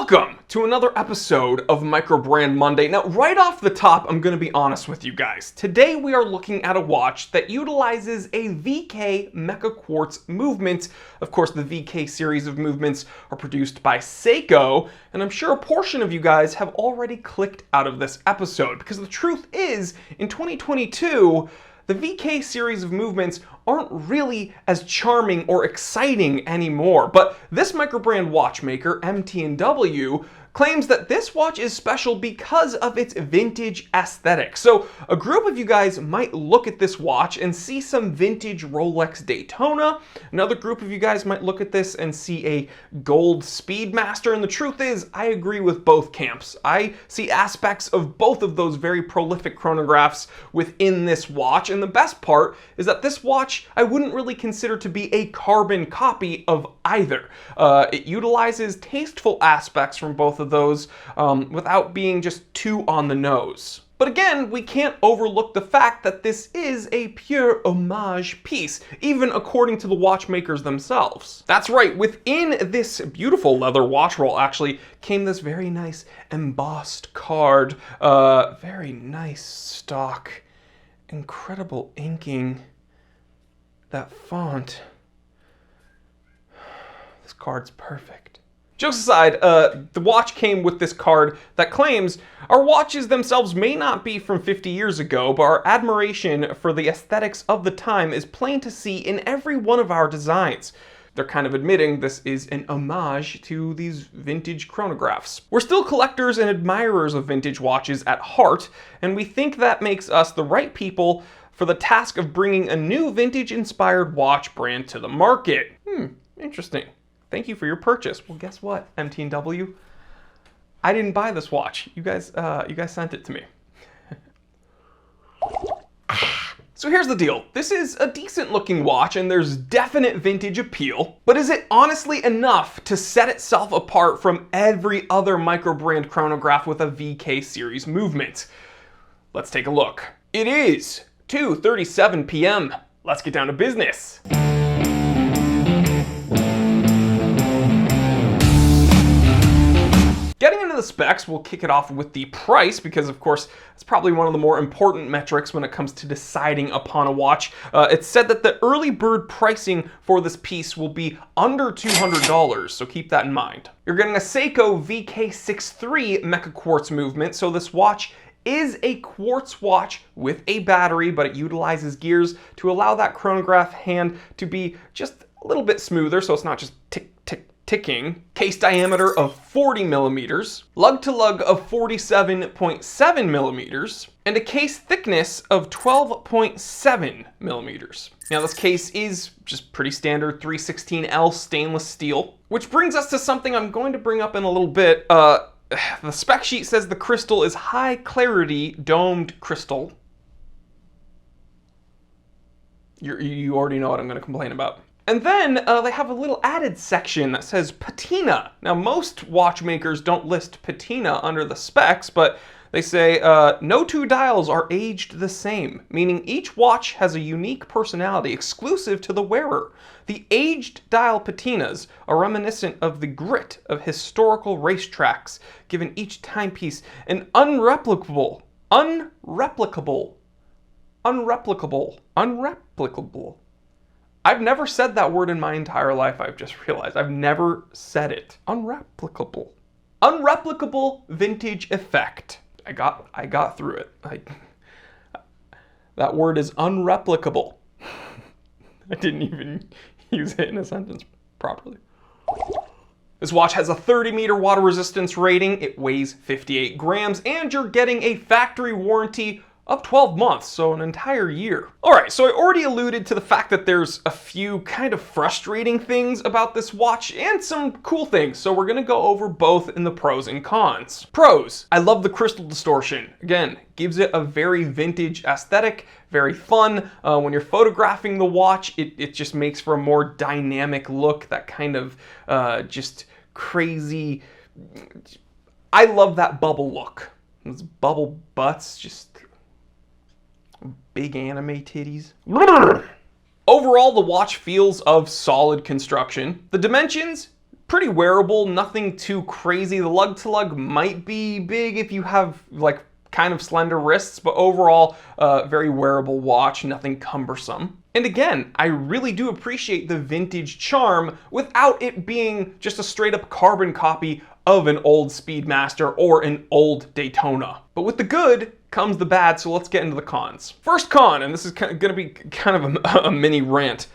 Welcome to another episode of Microbrand Monday. Now, right off the top, I'm going to be honest with you guys. Today we are looking at a watch that utilizes a VK Mecha Quartz movement. Of course, the VK series of movements are produced by Seiko, and I'm sure a portion of you guys have already clicked out of this episode, because the truth is, in 2022, the VK series of movements aren't really as charming or exciting anymore. But this microbrand watchmaker, MTNW, claims that this watch is special because of its vintage aesthetic. So a group of you guys might look at this watch and see some vintage Rolex Daytona. Another group of you guys might look at this and see a gold Speedmaster. And the truth is, I agree with both camps. I see aspects of both of those very prolific chronographs within this watch. And the best part is that this watch I wouldn't really consider to be a carbon copy of either. It utilizes tasteful aspects from both of those without being just too on the nose. But again, we can't overlook the fact that this is a pure homage piece, even according to the watchmakers themselves. That's right, within this beautiful leather watch roll actually came this very nice embossed card, very nice stock, incredible inking, that font. This card's perfect. Jokes aside, the watch came with this card that claims our watches themselves may not be from 50 years ago, but our admiration for the aesthetics of the time is plain to see in every one of our designs. They're kind of admitting this is an homage to these vintage chronographs. We're still collectors and admirers of vintage watches at heart, and we think that makes us the right people for the task of bringing a new vintage-inspired watch brand to the market. Interesting. Thank you for your purchase. Well, guess what, MTNW? I didn't buy this watch. You guys sent it to me. So here's the deal. This is a decent looking watch and there's definite vintage appeal, but is it honestly enough to set itself apart from every other microbrand chronograph with a VK series movement? Let's take a look. It is 2:37 p.m. Let's get down to business. Getting into the specs, we'll kick it off with the price because, of course, it's probably one of the more important metrics when it comes to deciding upon a watch. It's said that the early bird pricing for this piece will be under $200, so keep that in mind. You're getting a Seiko VK63 Mecha Quartz movement, so this watch is a quartz watch with a battery, but it utilizes gears to allow that chronograph hand to be just a little bit smoother, so it's not just tick, tick, ticking. Case diameter of 40 millimeters, lug to lug of 47.7 millimeters, and a case thickness of 12.7 millimeters. Now this case is just pretty standard 316L stainless steel, which brings us to something I'm going to bring up in a little bit. The spec sheet says the crystal is high clarity domed crystal. You already know what I'm going to complain about. And then they have a little added section that says patina. Now most watchmakers don't list patina under the specs, but they say no two dials are aged the same, meaning each watch has a unique personality exclusive to the wearer. The aged dial patinas are reminiscent of the grit of historical racetracks, giving each timepiece an unreplicable. I've never said that word in my entire life, I've just realized. I've never said it. Unreplicable. Unreplicable vintage effect. I got through it. That word is unreplicable. I didn't even use it in a sentence properly. This watch has a 30-meter water resistance rating, it weighs 58 grams, and you're getting a factory warranty of 12 months, so an entire year. All right, so I already alluded to the fact that there's a few kind of frustrating things about this watch and some cool things, so we're gonna go over both in the pros and cons. Pros, I love the crystal distortion. Again, gives it a very vintage aesthetic, very fun. When you're photographing the watch, it just makes for a more dynamic look, that kind of just crazy. I love that bubble look. Those bubble butts, just big anime titties. Overall, the watch feels of solid construction. The dimensions, pretty wearable, nothing too crazy. The lug to lug might be big if you have like kind of slender wrists, but overall, very wearable watch, nothing cumbersome. And again, I really do appreciate the vintage charm without it being just a straight up carbon copy of an old Speedmaster or an old Daytona. But with the good comes the bad, so let's get into the cons. First con, and this is gonna be kind of a mini rant.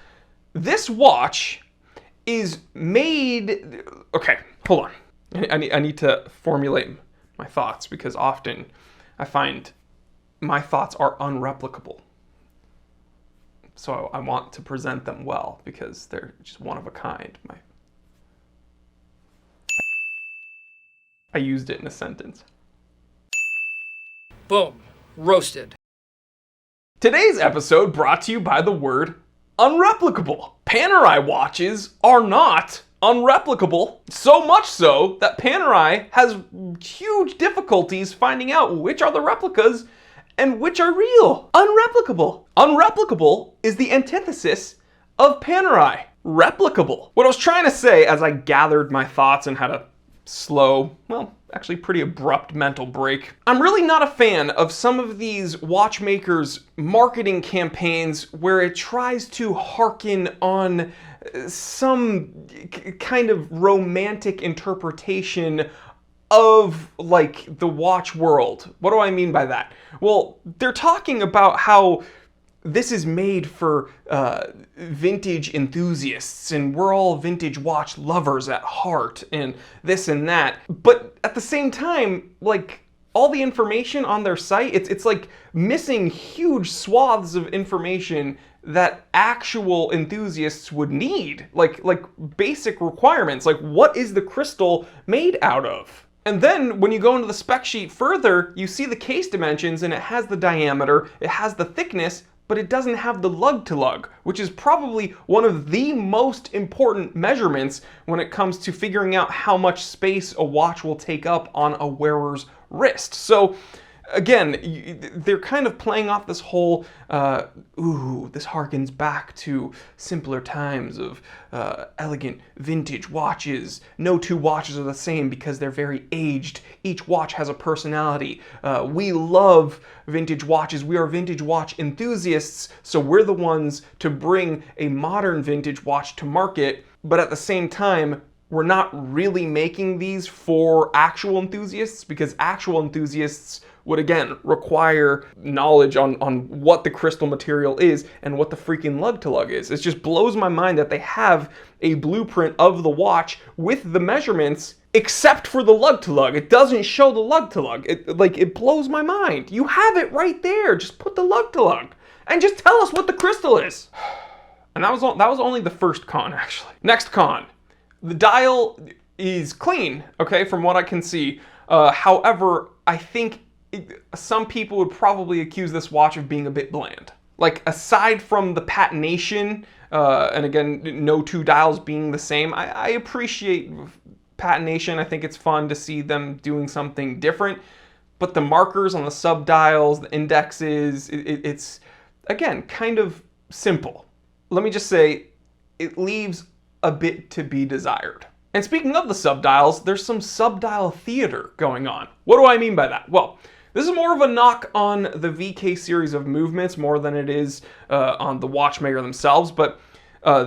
This watch is made, okay, hold on. I need to formulate my thoughts because often I find my thoughts are unreplicable. So I want to present them well because they're just one of a kind. I used it in a sentence. Boom. Roasted. Today's episode brought to you by the word unreplicable. Panerai watches are not unreplicable, so much so that Panerai has huge difficulties finding out which are the replicas and which are real. Unreplicable. Unreplicable is the antithesis of Panerai. Replicable. What I was trying to say as I gathered my thoughts and had a slow, well, actually pretty abrupt mental break. I'm really not a fan of some of these watchmakers' marketing campaigns where it tries to hearken on some kind of romantic interpretation of like the watch world. What do I mean by that? Well, they're talking about how this is made for vintage enthusiasts and we're all vintage watch lovers at heart and this and that. But at the same time, like all the information on their site, it's like missing huge swaths of information that actual enthusiasts would need. Like basic requirements, like what is the crystal made out of? And then when you go into the spec sheet further, you see the case dimensions and it has the diameter, it has the thickness, but it doesn't have the lug to lug, which is probably one of the most important measurements when it comes to figuring out how much space a watch will take up on a wearer's wrist. So again, they're kind of playing off this whole, this harkens back to simpler times of elegant vintage watches. No two watches are the same because they're very aged. Each watch has a personality. We love vintage watches. We are vintage watch enthusiasts, so we're the ones to bring a modern vintage watch to market, but at the same time, we're not really making these for actual enthusiasts because actual enthusiasts would again require knowledge on what the crystal material is and what the freaking lug to lug is. It just blows my mind that they have a blueprint of the watch with the measurements except for the lug to lug. It doesn't show the lug to lug. It blows my mind. You have it right there. Just put the lug to lug and just tell us what the crystal is. And that was only the first con actually. Next con. The dial is clean, okay, from what I can see. However, I think some people would probably accuse this watch of being a bit bland. Like, aside from the patination, and again, no two dials being the same, I appreciate patination. I think it's fun to see them doing something different. But the markers on the sub-dials, the indexes, it's, again, kind of simple. Let me just say, it leaves a bit to be desired. And speaking of the sub-dials, there's some sub-dial theater going on. What do I mean by that? Well, this is more of a knock on the VK series of movements more than it is on the watchmaker themselves, but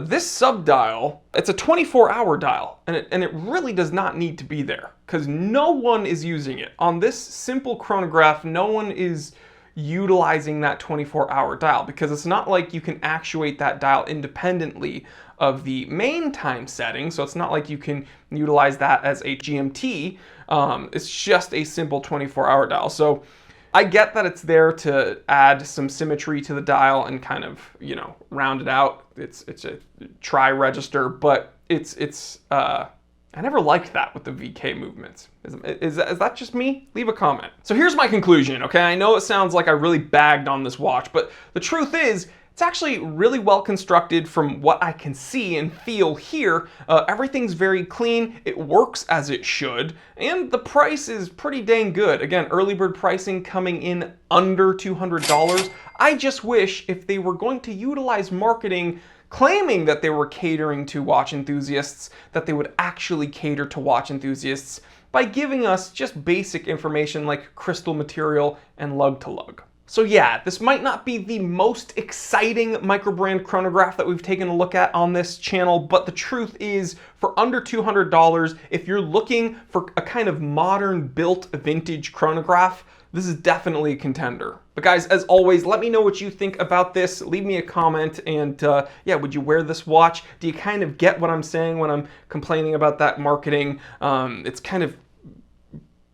this sub-dial, it's a 24-hour dial, and it really does not need to be there, because no one is using it. On this simple chronograph, no one is utilizing that 24-hour dial, because it's not like you can actuate that dial independently of the main time setting, so it's not like you can utilize that as a GMT. It's just a simple 24-hour dial. So I get that it's there to add some symmetry to the dial and kind of, you know, round it out. It's a tri-register, but I never liked that with the VK movements. Is that just me? Leave a comment. So here's my conclusion, okay? I know it sounds like I really bagged on this watch, but the truth is, it's actually really well constructed from what I can see and feel here. Everything's very clean, it works as it should, and the price is pretty dang good. Again, early bird pricing coming in under $200. I just wish if they were going to utilize marketing claiming that they were catering to watch enthusiasts, that they would actually cater to watch enthusiasts by giving us just basic information like crystal material and lug to lug. So yeah, this might not be the most exciting microbrand chronograph that we've taken a look at on this channel, but the truth is, for under $200, if you're looking for a kind of modern built vintage chronograph, this is definitely a contender. But guys, as always, let me know what you think about this. Leave me a comment, and yeah, would you wear this watch? Do you kind of get what I'm saying when I'm complaining about that marketing? It's kind of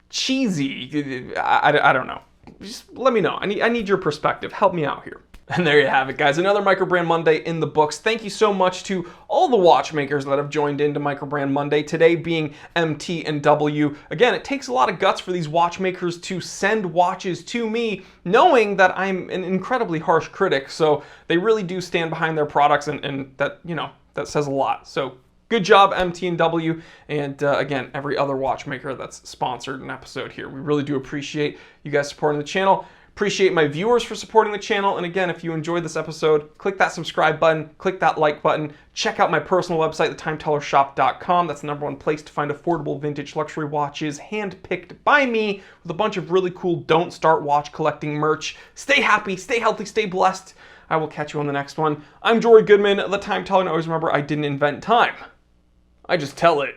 cheesy. I don't know. Just let me know. I need your perspective. Help me out here. And there you have it, guys. Another Microbrand Monday in the books. Thank you so much to all the watchmakers that have joined into Microbrand Monday, today being MTNW. Again, it takes a lot of guts for these watchmakers to send watches to me, knowing that I'm an incredibly harsh critic, so they really do stand behind their products, and that, you know, that says a lot. So good job, MTNW, and again, every other watchmaker that's sponsored an episode here. We really do appreciate you guys supporting the channel. Appreciate my viewers for supporting the channel, and again, if you enjoyed this episode, click that subscribe button, click that like button, check out my personal website, thetimetellershop.com. That's the #1 place to find affordable vintage luxury watches, handpicked by me, with a bunch of really cool Don't Start Watch collecting merch. Stay happy, stay healthy, stay blessed. I will catch you on the next one. I'm Jory Goodman, the Time Teller, and always remember, I didn't invent time. I just tell it.